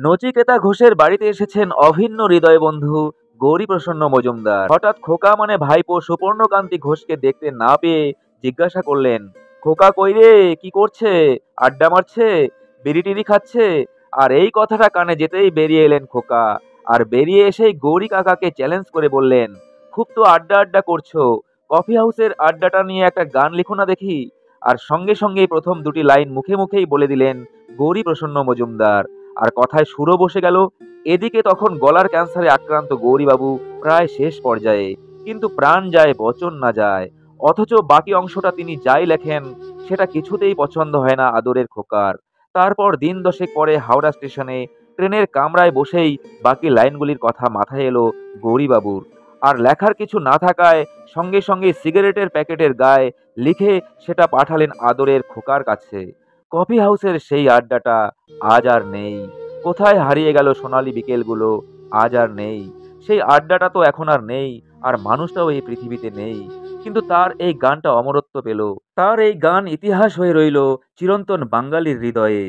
নচিকেতা ঘোষের বাড়িতে এসেছেন অভিন্ন হৃদয় বন্ধু গৌরীপ্রসন্ন মজুমদার। হঠাৎ খোকা মানে ভাইপো সুপর্ণকান্তি ঘোষকে দেখতে না পেয়ে জিজ্ঞাসা করলেন, খোকা কই রে, কি করছে? আড্ডা মারছে? বিড়ি টিড়ি খাচ্ছে? আর এই কথাটা কানে যেতেই বেরিয়ে এলেন খোকা। আর বেরিয়ে এসেই গৌরী কাকাকে চ্যালেঞ্জ করে বললেন, খুব তো আড্ডা আড্ডা করছো, কফি হাউসের আড্ডাটা নিয়ে একটা গান লিখো না দেখি। আর সঙ্গে সঙ্গেই প্রথম দুটি লাইন মুখে মুখেই বলে দিলেন গৌরীপ্রসন্ন মজুমদার। আর কথায় সুরও বসে গেল। এদিকে তখন গলার ক্যান্সারে আক্রান্ত গৌরীবাবু প্রায় শেষ পর্যায়ে, কিন্তু প্রাণ যায় বচন না যায়। অথচ বাকি অংশটা তিনি যাই লেখেন সেটা কিছুতেই পছন্দ হয় না আদরের খোকার। তারপর দিন দশেক পরে হাওড়া স্টেশনে ট্রেনের কামরায় বসেই বাকি লাইনগুলির কথা মাথায় এলো গৌরীবাবুর। আর লেখার কিছু না থাকায় সঙ্গে সঙ্গে সিগারেটের প্যাকেটের গায়ে লিখে সেটা পাঠালেন আদরের খোকার কাছে। কফি হাউসের সেই আড্ডাটা আজ আর নেই। কোথায় হারিয়ে গেল সোনালী বিকেলগুলো? আজ আর নেই। সেই আড্ডাটা তো এখন আর নেই, আর মানুষটাও এই পৃথিবীতে নেই। কিন্তু তার এই গানটা অমরত্ব পেল। তার এই গান ইতিহাস হয়ে রইল চিরন্তন বাঙালির হৃদয়ে।